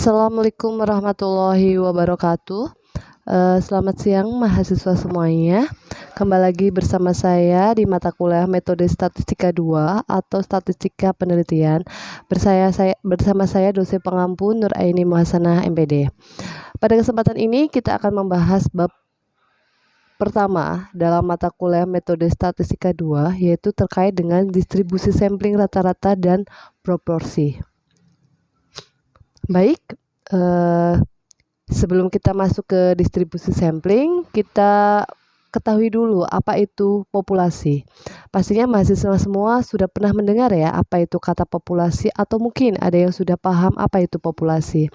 Assalamualaikum warahmatullahi wabarakatuh. Selamat siang mahasiswa semuanya. Kembali lagi bersama saya di mata kuliah Metode Statistika 2 atau Statistika Penelitian. Bersama saya dosen pengampu Nuraini Muhasanah MPD. Pada kesempatan ini kita akan membahas bab pertama dalam mata kuliah Metode Statistika 2, yaitu terkait dengan distribusi sampling rata-rata dan proporsi. Baik, sebelum kita masuk ke distribusi sampling, kita ketahui dulu apa itu populasi. Pastinya mahasiswa semua sudah pernah mendengar ya apa itu kata populasi, atau mungkin ada yang sudah paham apa itu populasi.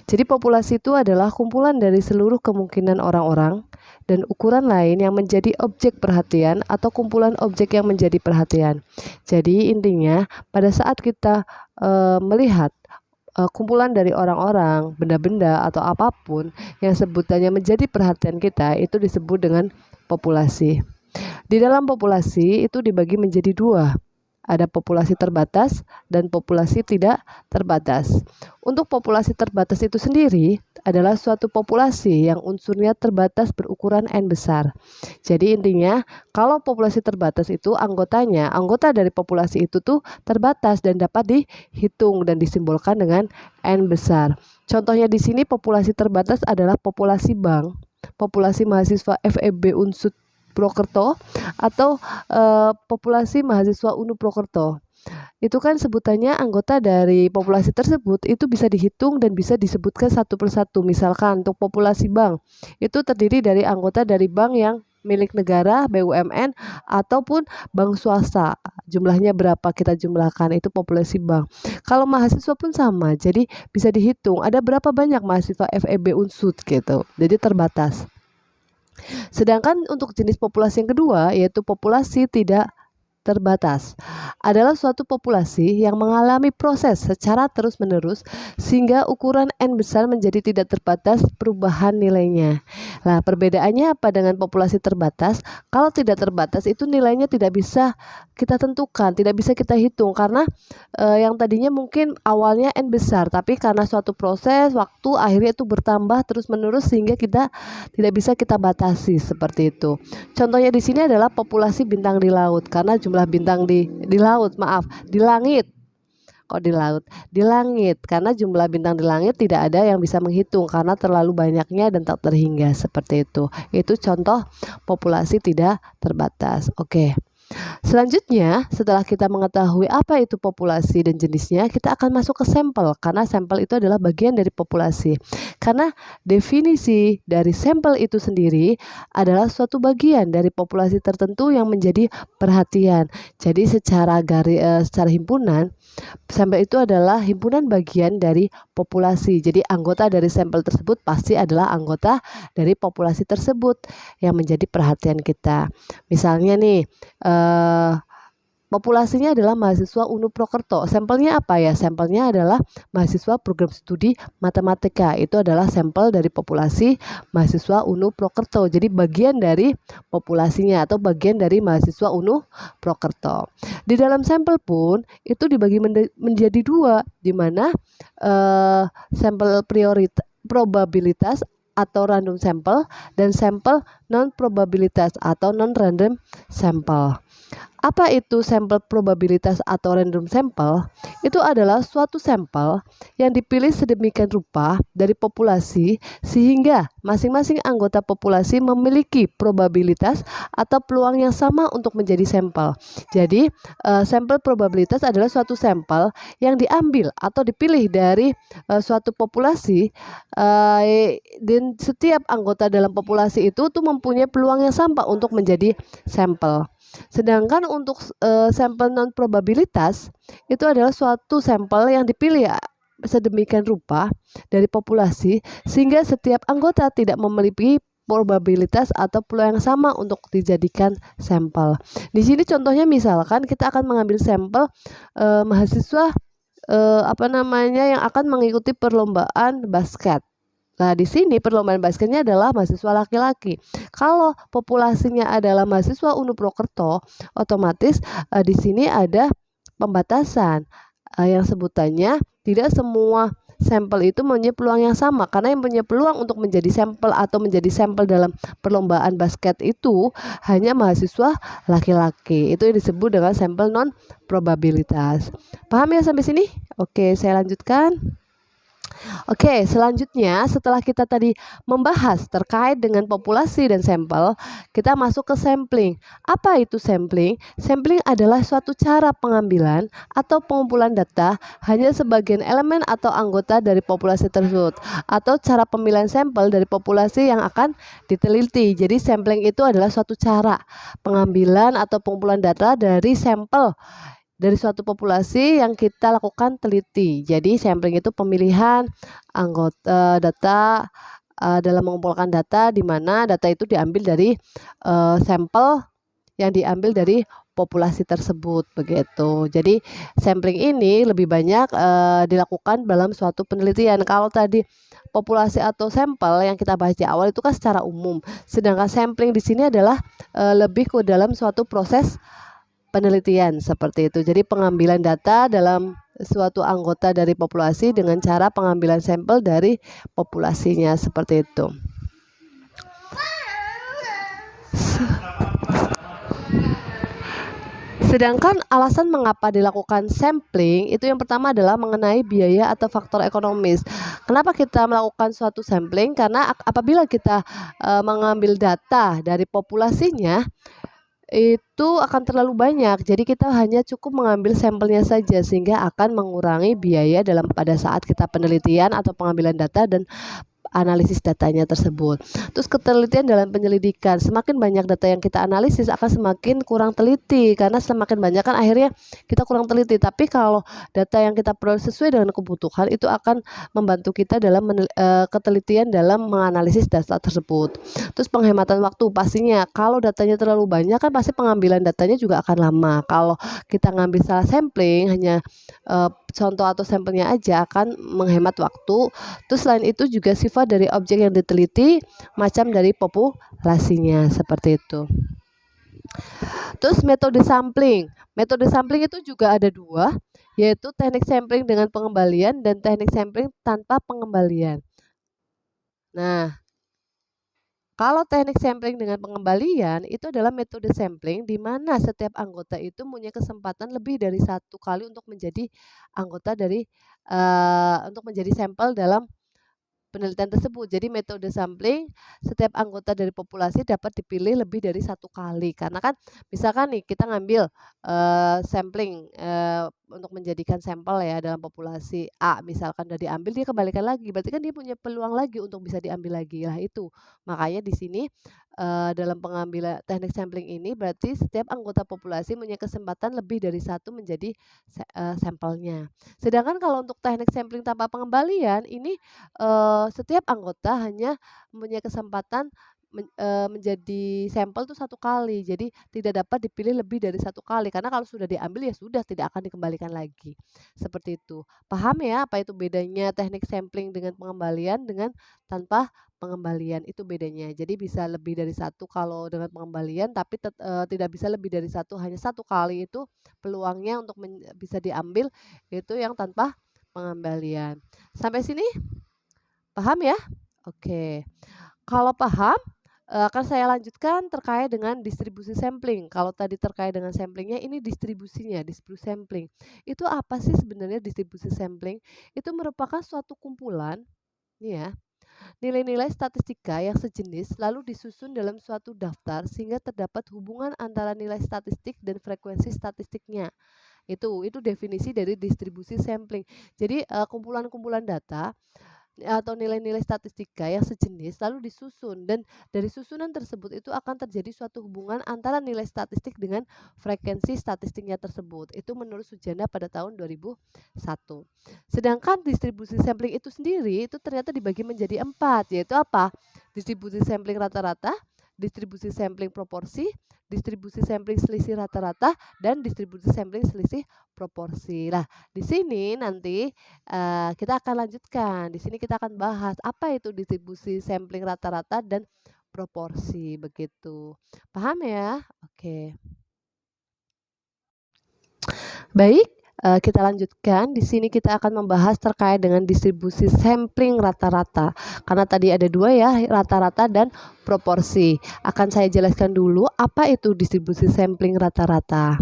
Jadi populasi itu adalah kumpulan dari seluruh kemungkinan orang-orang dan ukuran lain yang menjadi objek perhatian atau kumpulan objek yang menjadi perhatian. Jadi intinya pada saat kita melihat kumpulan dari orang-orang, benda-benda, atau apapun yang sebutannya menjadi perhatian kita, itu disebut dengan populasi. Di dalam populasi itu dibagi menjadi dua. Ada populasi terbatas dan populasi tidak terbatas. Untuk populasi terbatas itu sendiri adalah suatu populasi yang unsurnya terbatas berukuran N besar. Jadi intinya kalau populasi terbatas itu anggota dari populasi itu tuh terbatas dan dapat dihitung dan disimbolkan dengan N besar. Contohnya di sini populasi terbatas adalah populasi bank, populasi mahasiswa FEB Unsud Prokerto, atau populasi mahasiswa UNU Prokerto. Itu kan sebutannya anggota dari populasi tersebut itu bisa dihitung dan bisa disebutkan satu persatu. Misalkan untuk populasi bank itu terdiri dari anggota dari bank yang milik negara, BUMN, ataupun bank swasta. Jumlahnya berapa kita jumlahkan, itu populasi bank. Kalau mahasiswa pun sama, jadi bisa dihitung ada berapa banyak mahasiswa FEB Unsud gitu. Jadi terbatas. Sedangkan untuk jenis populasi yang kedua, yaitu populasi tidak terbatas, adalah suatu populasi yang mengalami proses secara terus-menerus sehingga ukuran N besar menjadi tidak terbatas perubahan nilainya. Nah, perbedaannya apa dengan populasi terbatas? Kalau tidak terbatas itu nilainya tidak bisa kita tentukan, tidak bisa kita hitung, karena yang tadinya mungkin awalnya N besar, tapi karena suatu proses waktu akhirnya itu bertambah terus-menerus sehingga kita tidak bisa kita batasi seperti itu. Contohnya di sini adalah populasi bintang di laut, karena jumlah bintang di laut, di langit. Kok di laut? Di langit, karena jumlah bintang di langit tidak ada yang bisa menghitung karena terlalu banyaknya dan tak terhingga seperti itu. Itu contoh populasi tidak terbatas. Oke. Selanjutnya, setelah kita mengetahui apa itu populasi dan jenisnya, kita akan masuk ke sampel, karena sampel itu adalah bagian dari populasi. Karena definisi dari sampel itu sendiri adalah suatu bagian dari populasi tertentu yang menjadi perhatian. Jadi secara himpunan, sampel itu adalah himpunan bagian dari populasi. Jadi anggota dari sampel tersebut pasti adalah anggota dari populasi tersebut yang menjadi perhatian kita. Misalnya nih, populasinya adalah mahasiswa UNU Prokerto. Sampelnya apa ya? Sampelnya adalah mahasiswa program studi matematika. Itu adalah sampel dari populasi mahasiswa UNU Prokerto. Jadi bagian dari populasinya atau bagian dari mahasiswa UNU Prokerto. Di dalam sampel pun itu dibagi menjadi dua, di mana sampel probabilitas atau random sample dan sampel non probabilitas atau non random sample. Apa itu sampel probabilitas atau random sample? Itu adalah suatu sampel yang dipilih sedemikian rupa dari populasi sehingga masing-masing anggota populasi memiliki probabilitas atau peluang yang sama untuk menjadi sampel. Jadi, sampel probabilitas adalah suatu sampel yang diambil atau dipilih dari suatu populasi, dan setiap anggota dalam populasi itu tuh mempunyai peluang yang sama untuk menjadi sampel. Sedangkan untuk sampel non probabilitas itu adalah suatu sampel yang dipilih sedemikian rupa dari populasi sehingga setiap anggota tidak memiliki probabilitas atau peluang yang sama untuk dijadikan sampel. Di sini contohnya misalkan kita akan mengambil sampel mahasiswa yang akan mengikuti perlombaan basket. Nah, di sini perlombaan basketnya adalah mahasiswa laki-laki. Kalau populasinya adalah mahasiswa UNU Prokerto, otomatis di sini ada pembatasan yang sebutannya tidak semua sampel itu mempunyai peluang yang sama, karena yang punya peluang untuk menjadi sampel atau menjadi sampel dalam perlombaan basket itu hanya mahasiswa laki-laki. Itu yang disebut dengan sampel non probabilitas. Paham ya sampai sini? Oke, saya lanjutkan. Oke, selanjutnya setelah kita tadi membahas terkait dengan populasi dan sampel, kita masuk ke sampling. Apa itu sampling? Sampling adalah suatu cara pengambilan atau pengumpulan data hanya sebagian elemen atau anggota dari populasi tersebut, atau cara pemilihan sampel dari populasi yang akan diteliti. Jadi sampling itu adalah suatu cara pengambilan atau pengumpulan data dari sampel dari suatu populasi yang kita lakukan teliti. Jadi sampling itu pemilihan anggota data dalam mengumpulkan data, di mana data itu diambil dari sampel yang diambil dari populasi tersebut, begitu. Jadi sampling ini lebih banyak dilakukan dalam suatu penelitian. Kalau tadi populasi atau sampel yang kita bahas di awal itu kan secara umum, sedangkan sampling di sini adalah lebih ke dalam suatu proses penelitian seperti itu. Jadi pengambilan data dalam suatu anggota dari populasi dengan cara pengambilan sampel dari populasinya seperti itu. Sedangkan alasan mengapa dilakukan sampling itu yang pertama adalah mengenai biaya atau faktor ekonomis. Kenapa kita melakukan suatu sampling? Karena apabila kita mengambil data dari populasinya itu akan terlalu banyak, jadi kita hanya cukup mengambil sampelnya saja, sehingga akan mengurangi biaya pada saat kita penelitian atau pengambilan data dan analisis datanya tersebut. Terus ketelitian dalam penyelidikan, semakin banyak data yang kita analisis akan semakin kurang teliti, karena semakin banyak kan akhirnya kita kurang teliti. Tapi kalau data yang kita peroleh sesuai dengan kebutuhan itu akan membantu kita dalam ketelitian dalam menganalisis data tersebut. Terus penghematan waktu, pastinya kalau datanya terlalu banyak kan pasti pengambilan datanya juga akan lama. Kalau kita ngambil salah sampling, hanya contoh atau sampelnya aja, akan menghemat waktu. Terus selain itu juga sifat dari objek yang diteliti macam dari populasinya seperti itu. Terus metode sampling. Metode sampling itu juga ada dua, yaitu teknik sampling dengan pengembalian dan teknik sampling tanpa pengembalian. Nah, kalau teknik sampling dengan pengembalian itu adalah metode sampling di mana setiap anggota itu punya kesempatan lebih dari satu kali untuk menjadi anggota dari untuk menjadi sampel dalam penelitian tersebut. Jadi metode sampling, setiap anggota dari populasi dapat dipilih lebih dari satu kali. Karena kan misalkan nih kita ngambil sampling untuk menjadikan sampel ya dalam populasi A, misalkan udah diambil, dia kembalikan lagi. Berarti kan dia punya peluang lagi untuk bisa diambil lagi. Lah itu. Makanya di sini dalam pengambilan teknik sampling ini berarti setiap anggota populasi punya kesempatan lebih dari satu menjadi sampelnya. Sedangkan kalau untuk teknik sampling tanpa pengembalian ini setiap anggota hanya mempunyai kesempatan menjadi sampel tuh satu kali. Jadi tidak dapat dipilih lebih dari satu kali, karena kalau sudah diambil ya sudah, tidak akan dikembalikan lagi. Seperti itu. Paham ya apa itu bedanya teknik sampling dengan pengembalian dengan tanpa pengembalian, itu bedanya. Jadi bisa lebih dari satu kalau dengan pengembalian, tapi tidak bisa lebih dari satu, hanya satu kali itu peluangnya untuk bisa diambil, itu yang tanpa pengembalian. Sampai sini paham ya? Oke. Kalau paham, akan saya lanjutkan terkait dengan distribusi sampling. Kalau tadi terkait dengan samplingnya, ini distribusinya, distribusi sampling. Itu apa sih sebenarnya distribusi sampling? Itu merupakan suatu kumpulan, nih ya, nilai-nilai statistika yang sejenis lalu disusun dalam suatu daftar sehingga terdapat hubungan antara nilai statistik dan frekuensi statistiknya. Itu definisi dari distribusi sampling. Jadi kumpulan-kumpulan data atau nilai-nilai statistika yang sejenis lalu disusun, dan dari susunan tersebut itu akan terjadi suatu hubungan antara nilai statistik dengan frekuensi statistiknya tersebut. Itu menurut Sujana pada tahun 2001. Sedangkan distribusi sampling itu sendiri itu ternyata dibagi menjadi 4, yaitu apa? Distribusi sampling rata-rata, distribusi sampling proporsi, distribusi sampling selisih rata-rata, dan distribusi sampling selisih proporsi. Nah, di sini nanti kita akan lanjutkan. Di sini kita akan bahas apa itu distribusi sampling rata-rata dan proporsi, begitu. Paham ya? Oke. Baik, Kita lanjutkan, di sini kita akan membahas terkait dengan distribusi sampling rata-rata. Karena tadi ada dua ya, rata-rata dan proporsi. Akan saya jelaskan dulu apa itu distribusi sampling rata-rata.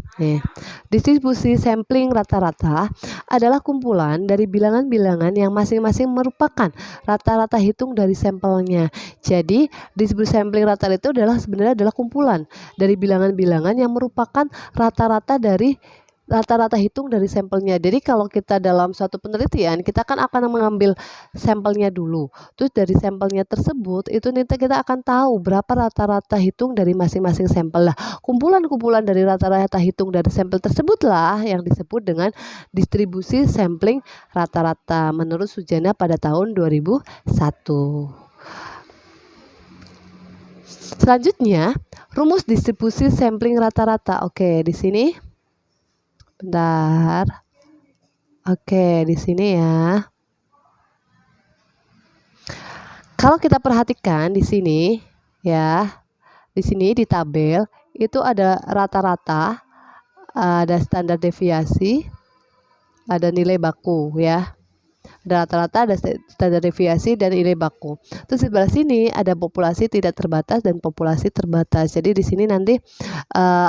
Distribusi sampling rata-rata adalah kumpulan dari bilangan-bilangan yang masing-masing merupakan rata-rata hitung dari sampelnya. Jadi, distribusi sampling rata-rata itu sebenarnya adalah kumpulan dari bilangan-bilangan yang merupakan rata-rata hitung dari sampelnya. Jadi kalau kita dalam suatu penelitian, kita kan akan mengambil sampelnya dulu. Terus dari sampelnya tersebut, itu nanti kita akan tahu berapa rata-rata hitung dari masing-masing sampel. Lah, kumpulan-kumpulan dari rata-rata hitung dari sampel tersebutlah yang disebut dengan distribusi sampling rata-rata menurut Sujana pada tahun 2001. Selanjutnya, rumus distribusi sampling rata-rata. Oke, di sini. Bentar. Oke, di sini ya. Kalau kita perhatikan di sini ya, di sini di tabel itu ada rata-rata, ada standar deviasi, ada nilai baku ya. Ada rata-rata, ada standar deviasi dan nilai baku. Terus di sebelah sini ada populasi tidak terbatas dan populasi terbatas. Jadi di sini nanti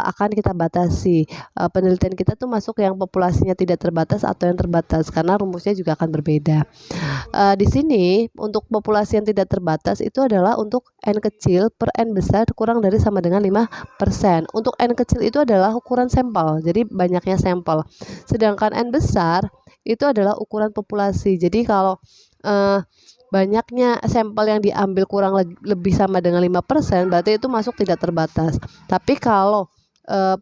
akan kita batasi. Penelitian kita tuh masuk yang populasinya tidak terbatas atau yang terbatas karena rumusnya juga akan berbeda. Di sini untuk populasi yang tidak terbatas itu adalah untuk N kecil per N besar kurang dari sama dengan 5%. Untuk N kecil itu adalah ukuran sampel, jadi banyaknya sampel. Sedangkan N besar itu adalah ukuran populasi. Jadi kalau banyaknya sampel yang diambil kurang lebih sama dengan 5%, berarti itu masuk tidak terbatas. Tapi kalau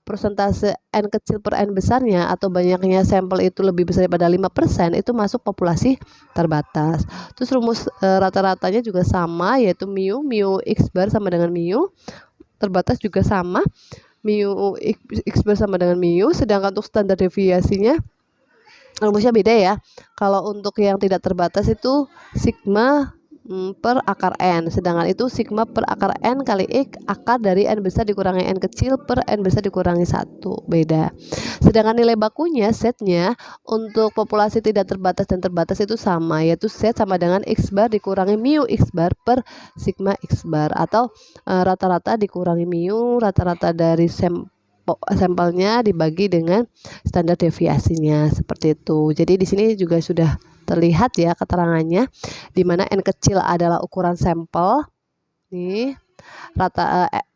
persentase N kecil per N besarnya atau banyaknya sampel itu lebih besar daripada 5%, itu masuk populasi terbatas. Terus rumus rata-ratanya juga sama, yaitu mu X bar sama dengan mu. Terbatas juga sama, mu X bar sama dengan mu. Sedangkan untuk standar deviasinya rumusnya beda ya. Kalau untuk yang tidak terbatas itu sigma per akar N, sedangkan itu sigma per akar N kali X akar dari N besar dikurangi N kecil per N besar dikurangi 1, beda. Sedangkan nilai bakunya, setnya untuk populasi tidak terbatas dan terbatas itu sama, yaitu set sama dengan X bar dikurangi mu X bar per sigma X bar, atau rata-rata dikurangi mu rata-rata dari sampelnya dibagi dengan standar deviasinya, seperti itu. Jadi di sini juga sudah terlihat ya keterangannya, di mana N kecil adalah ukuran sampel. Nih,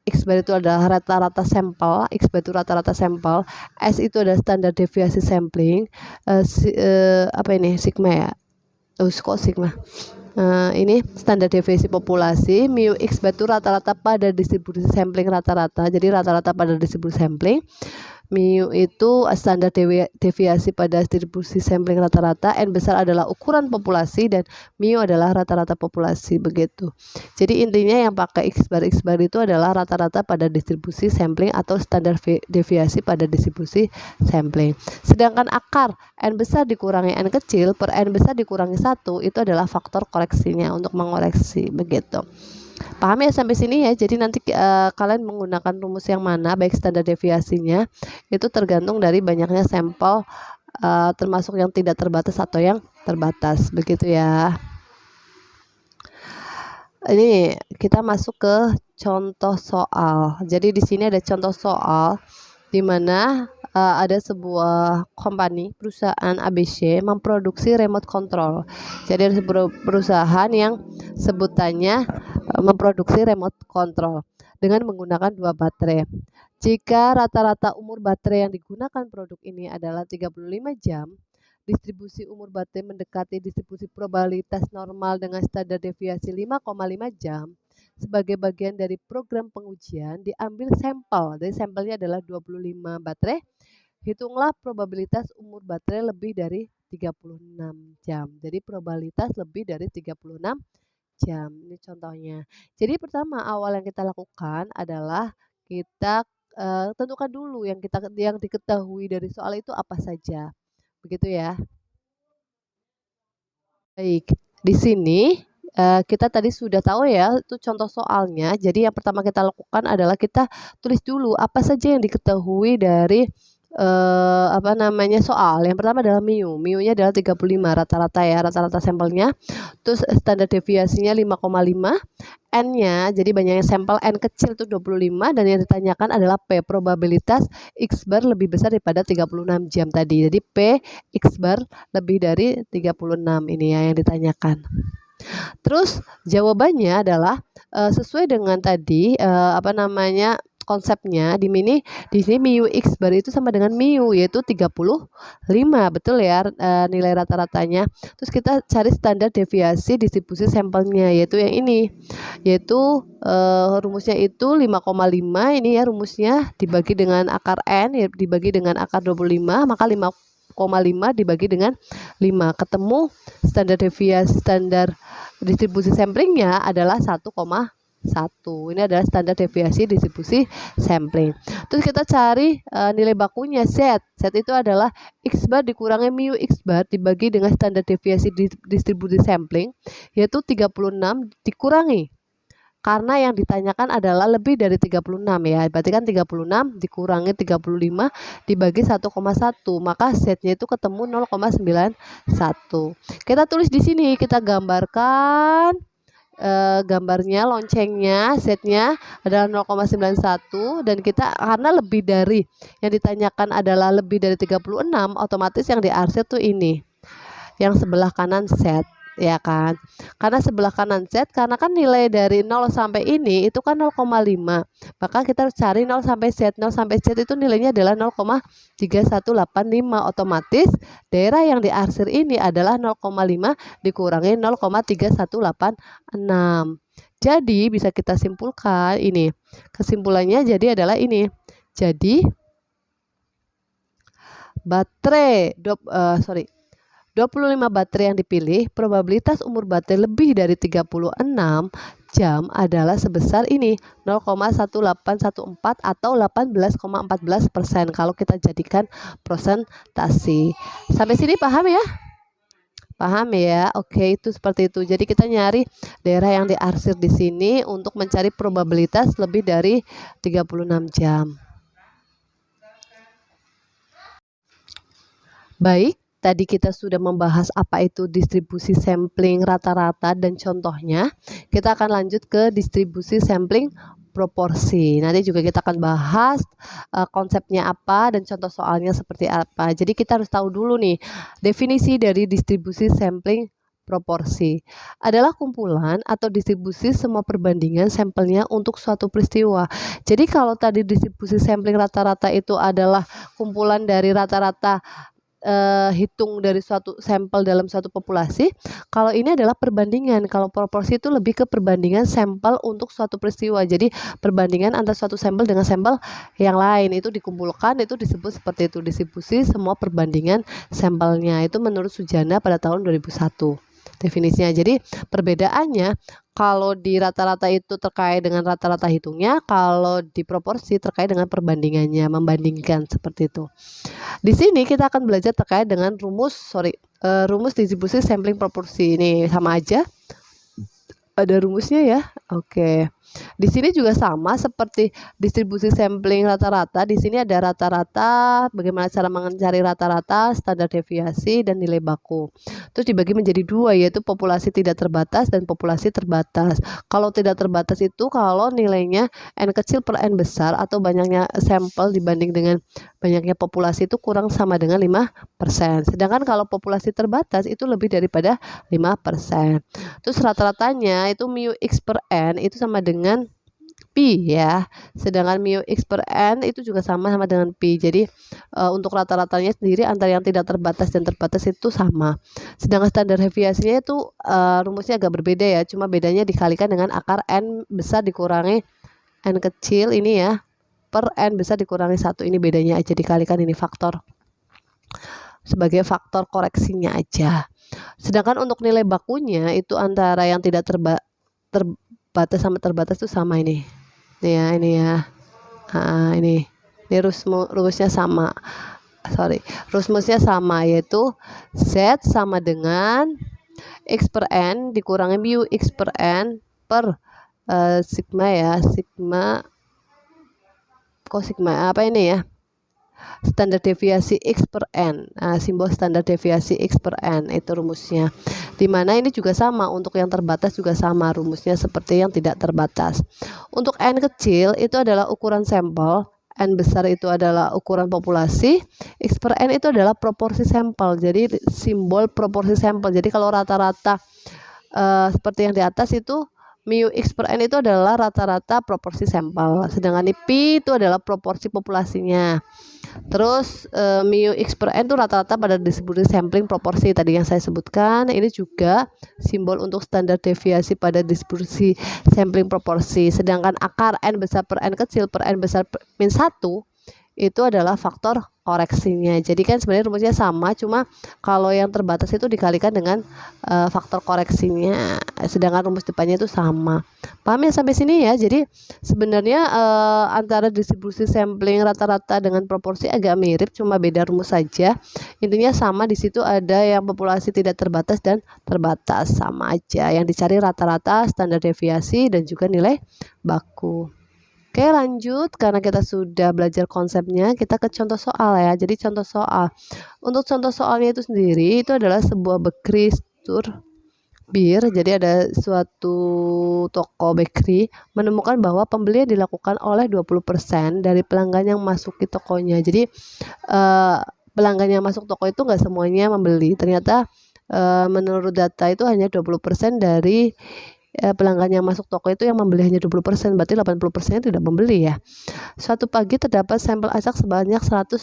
X bar itu adalah rata-rata sampel, X bar itu rata-rata sampel, S itu adalah standar deviasi sampling, apa ini sigma ya? Kok sigma? Ini standar deviasi populasi, mu X bar itu rata-rata pada distribusi sampling rata-rata. Jadi rata-rata pada distribusi sampling. Mu itu standar deviasi pada distribusi sampling rata-rata. N besar adalah ukuran populasi dan mu adalah rata-rata populasi, begitu. Jadi intinya yang pakai X bar itu adalah rata-rata pada distribusi sampling atau standar deviasi pada distribusi sampling. Sedangkan akar N besar dikurangi N kecil per N besar dikurangi 1 itu adalah faktor koreksinya untuk mengoreksi, begitu. Paham ya sampai sini ya. Jadi nanti kalian menggunakan rumus yang mana, baik standar deviasinya itu tergantung dari banyaknya sampel, termasuk yang tidak terbatas atau yang terbatas, begitu ya. Ini kita masuk ke contoh soal. Jadi di sini ada contoh soal di mana ada sebuah perusahaan ABC memproduksi remote control. Jadi ada sebuah perusahaan yang sebutannya memproduksi remote control dengan menggunakan 2 baterai. Jika rata-rata umur baterai yang digunakan produk ini adalah 35 jam, distribusi umur baterai mendekati distribusi probabilitas normal dengan standar deviasi 5,5 jam. Sebagai bagian dari program pengujian, diambil sampel. Jadi sampelnya adalah 25 baterai. Hitunglah probabilitas umur baterai lebih dari 36 jam. Jadi probabilitas lebih dari 36 jam. Ini contohnya. Jadi pertama awal yang kita lakukan adalah kita tentukan dulu yang diketahui dari soal itu apa saja. Begitu ya. Baik, di sini kita tadi sudah tahu ya itu contoh soalnya. Jadi yang pertama kita lakukan adalah kita tulis dulu apa saja yang diketahui dari apa namanya, soal. Yang pertama adalah mu-nya adalah 35 rata-rata ya, rata-rata sampelnya. Terus standar deviasinya 5,5, N-nya jadi banyaknya sampel N kecil itu 25 dan yang ditanyakan adalah P, probabilitas X bar lebih besar daripada 36 jam tadi. Jadi P X bar lebih dari 36 ini ya yang ditanyakan. Terus jawabannya adalah sesuai dengan tadi apa namanya konsepnya di sini mu X bar itu sama dengan mu yaitu 35 betul ya nilai rata-ratanya. Terus kita cari standar deviasi distribusi sampelnya yaitu yang ini yaitu rumusnya itu 5,5 ini ya rumusnya dibagi dengan akar N ya dibagi dengan akar 25 maka 5,5 dibagi dengan 5 ketemu standar deviasi standar distribusi samplingnya adalah 1,1. Ini adalah standar deviasi distribusi sampling. Terus kita cari nilai bakunya Z. Z itu adalah X bar dikurangi mu X bar dibagi dengan standar deviasi distribusi sampling yaitu 36 dikurangi. Karena yang ditanyakan adalah lebih dari 36 ya. Berarti kan 36 dikurangi 35 dibagi 1,1. Maka Z-nya itu ketemu 0,91. Kita tulis di sini, kita gambarkan gambarnya, loncengnya, Z-nya adalah 0,91 dan kita karena lebih dari yang ditanyakan adalah lebih dari 36, otomatis yang diarsir tuh ini. Yang sebelah kanan Z. Ya kan, karena sebelah kanan Z karena kan nilai dari 0 sampai ini itu kan 0,5 maka kita harus cari 0 sampai Z. 0 sampai Z itu nilainya adalah 0,3185 otomatis daerah yang diarsir ini adalah 0,5 dikurangi 0,3186 jadi bisa kita simpulkan ini kesimpulannya jadi adalah ini jadi baterai 25 baterai yang dipilih, probabilitas umur baterai lebih dari 36 jam adalah sebesar ini 0,1814 atau 18,14% kalau kita jadikan persentase. Sampai sini paham ya? Paham ya? Oke, itu seperti itu. Jadi kita nyari daerah yang diarsir di sini untuk mencari probabilitas lebih dari 36 jam. Baik. Tadi kita sudah membahas apa itu distribusi sampling rata-rata dan contohnya. Kita akan lanjut ke distribusi sampling proporsi. Nanti juga kita akan bahas konsepnya apa dan contoh soalnya seperti apa. Jadi kita harus tahu dulu nih definisi dari distribusi sampling proporsi adalah kumpulan atau distribusi semua perbandingan sampelnya untuk suatu peristiwa. Jadi kalau tadi distribusi sampling rata-rata itu adalah kumpulan dari rata-rata hitung dari suatu sampel dalam suatu populasi. Kalau ini adalah perbandingan. Kalau proporsi itu lebih ke perbandingan sampel untuk suatu peristiwa. Jadi perbandingan antara suatu sampel dengan sampel yang lain itu dikumpulkan itu disebut seperti itu distribusi semua perbandingan sampelnya. Itu menurut Sujana pada tahun 2001 definisinya. Jadi perbedaannya kalau di rata-rata itu terkait dengan rata-rata hitungnya, kalau di proporsi terkait dengan perbandingannya, membandingkan seperti itu. Di sini kita akan belajar terkait dengan rumus distribusi sampling proporsi. Ini sama aja. Ada rumusnya ya. Oke. Di sini juga sama seperti distribusi sampling rata-rata. Di sini ada rata-rata, bagaimana cara mencari rata-rata, standar deviasi, dan nilai baku. Terus dibagi menjadi dua, yaitu populasi tidak terbatas dan populasi terbatas. Kalau tidak terbatas itu kalau nilainya N kecil per N besar atau banyaknya sampel dibanding dengan banyaknya populasi itu kurang sama dengan 5%. Sedangkan kalau populasi terbatas itu lebih daripada 5%. Terus rata-ratanya itu mu X per N itu sama dengan pi ya, sedangkan mu X per N itu juga sama dengan pi. Jadi untuk rata-ratanya sendiri antara yang tidak terbatas dan terbatas itu sama. Sedangkan standar deviasinya itu rumusnya agak berbeda ya, cuma bedanya dikalikan dengan akar N besar dikurangi N kecil ini ya per N besar dikurangi 1. Ini bedanya aja dikalikan ini faktor sebagai faktor koreksinya aja. Sedangkan untuk nilai bakunya itu antara yang tidak terbatas sama terbatas itu sama ini. Ini ya. Nah, ini rumusnya sama. Rumusnya sama yaitu Z sama dengan X per N dikurangi mu X per N per sigma ya. Sigma apa ini ya? standar deviasi X per N. Nah, simbol standar deviasi X per N itu rumusnya. Dimana ini juga sama, untuk yang terbatas juga sama rumusnya seperti yang tidak terbatas. Untuk N kecil itu adalah ukuran sampel, N besar itu adalah ukuran populasi, X per N itu adalah proporsi sampel. Jadi simbol proporsi sampel. Jadi kalau rata-rata seperti yang di atas itu, mu X per N itu adalah rata-rata proporsi sampel, sedangkan Pi itu adalah proporsi populasinya. Terus mu X per N itu rata-rata pada distribusi sampling proporsi tadi yang saya sebutkan. Ini juga simbol untuk standar deviasi pada distribusi sampling proporsi. Sedangkan akar N besar per N kecil per N besar per min 1 itu adalah faktor koreksinya. Jadi kan sebenarnya rumusnya sama, cuma kalau yang terbatas itu dikalikan dengan faktor koreksinya, sedangkan rumus depannya itu sama. Paham ya sampai sini ya? Jadi sebenarnya antara distribusi sampling rata-rata dengan proporsi agak mirip, cuma beda rumus saja. Intinya sama, di situ ada yang populasi tidak terbatas dan terbatas, sama aja. Yang dicari rata-rata, standar deviasi, dan juga nilai baku. Oke, lanjut, karena kita sudah belajar konsepnya, kita ke contoh soal ya. Jadi contoh soal, untuk contoh soalnya itu sendiri itu adalah sebuah bakery store bir. Jadi ada suatu toko bakery menemukan bahwa pembelian dilakukan oleh 20% dari pelanggan yang masuk ke tokonya. Jadi pelanggan yang masuk toko itu nggak semuanya membeli. Ternyata menurut data itu hanya 20% dari pelanggan yang masuk toko itu yang membeli hanya 20%, berarti 80% tidak membeli ya. Suatu pagi terdapat sampel acak sebanyak 180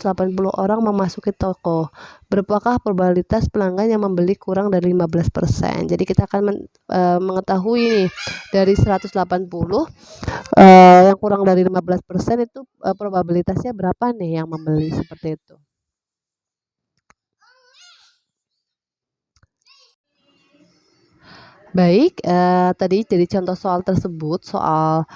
orang memasuki toko. Berapakah probabilitas pelanggan yang membeli kurang dari 15%? Jadi kita akan mengetahui nih dari 180 yang kurang dari 15% itu probabilitasnya berapa nih yang membeli, seperti itu. Baik, tadi jadi contoh soal tersebut, soal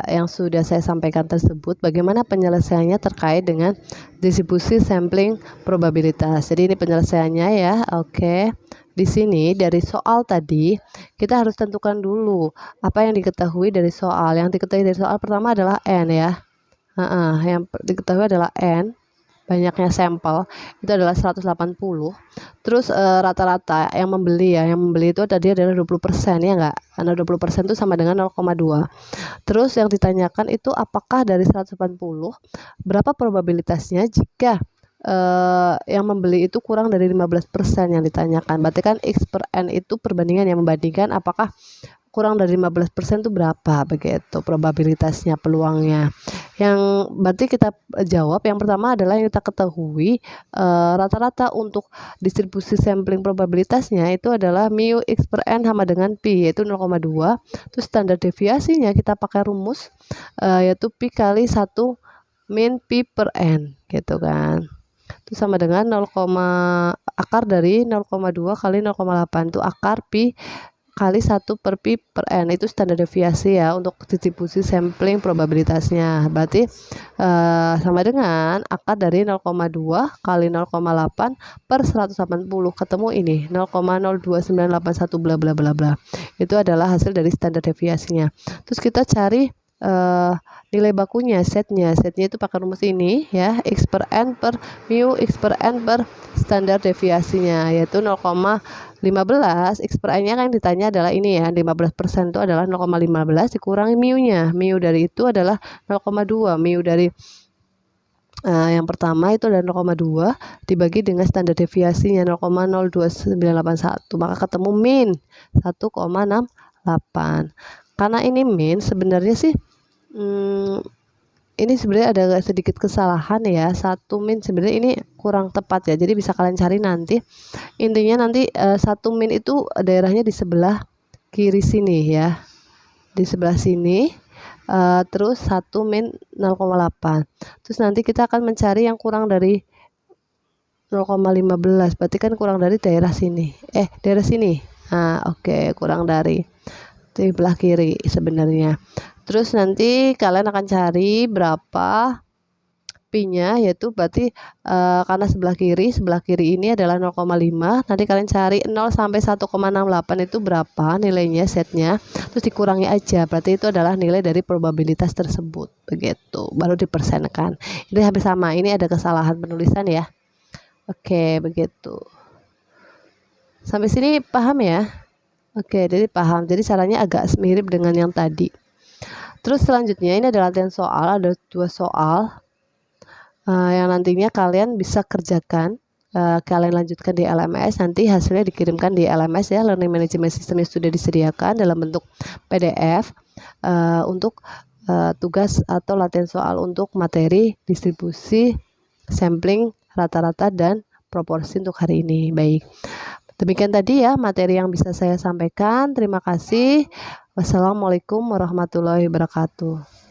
yang sudah saya sampaikan tersebut, bagaimana penyelesaiannya terkait dengan distribusi sampling probabilitas. Jadi ini penyelesaiannya ya, oke. Di sini dari soal tadi, kita harus tentukan dulu apa yang diketahui dari soal. Yang diketahui dari soal pertama adalah N ya. Yang diketahui adalah N. Banyaknya sampel itu adalah 180. Terus rata-rata yang membeli ya, yang membeli itu tadi adalah 20% ya enggak? Karena 20% itu sama dengan 0,2. Terus yang ditanyakan itu apakah dari 180 berapa probabilitasnya jika yang membeli itu kurang dari 15% yang ditanyakan. Berarti kan X per N itu perbandingan yang membandingkan apakah kurang dari 15% itu berapa, begitu probabilitasnya, peluangnya. Yang berarti kita jawab yang pertama adalah yang kita ketahui rata-rata untuk distribusi sampling probabilitasnya itu adalah mu X per N sama dengan Pi, yaitu 0,2. Terus standar deviasinya kita pakai rumus yaitu Pi kali 1 min Pi per N, gitu kan. Itu sama dengan 0, akar dari 0,2 kali 0,8 itu akar Pi kali 1 per Pi per N, itu standar deviasi ya untuk distribusi sampling probabilitasnya. Berarti sama dengan akar dari 0,2 kali 0,8 per 180, ketemu ini 0,02981 bla bla bla bla. Itu adalah hasil dari standar deviasinya. Terus kita cari nilai bakunya, setnya itu pakai rumus ini ya, X per N per mu X per N per standar deviasinya, yaitu 0,15. X per N nya kan ditanya adalah ini ya, 15% itu adalah 0,15 dikurangi mu nya, mu dari itu adalah 0,2, mu dari yang pertama itu adalah 0,2 dibagi dengan standar deviasinya 0,02981, maka ketemu min 1,68. Karena ini min, sebenarnya sih ini sebenarnya ada sedikit kesalahan ya, 1 min sebenarnya ini kurang tepat ya, jadi bisa kalian cari nanti. Intinya nanti 1 min itu daerahnya di sebelah kiri sini ya, di sebelah sini. Terus 1 min 0,8. Terus nanti kita akan mencari yang kurang dari 0,15, berarti kan kurang dari daerah sini, daerah sini. Oke, kurang dari di sebelah kiri sebenarnya. Terus nanti kalian akan cari berapa Pi-nya yaitu berarti karena sebelah kiri ini adalah 0,5, nanti kalian cari 0 sampai 1,68 itu berapa nilainya setnya, terus dikurangi aja, berarti itu adalah nilai dari probabilitas tersebut, begitu, baru dipersenkan. Ini hampir sama, ini ada kesalahan penulisan ya. Oke, begitu. Sampai sini paham ya? Oke, jadi paham, jadi caranya agak mirip dengan yang tadi. Terus selanjutnya ini adalah latihan soal, ada 2 soal yang nantinya kalian bisa kerjakan, kalian lanjutkan di LMS, nanti hasilnya dikirimkan di LMS ya, Learning Management System yang sudah disediakan dalam bentuk PDF untuk tugas atau latihan soal untuk materi, distribusi, sampling, rata-rata, dan proporsi untuk hari ini. Baik, demikian tadi ya materi yang bisa saya sampaikan. Terima kasih. Wassalamualaikum warahmatullahi wabarakatuh.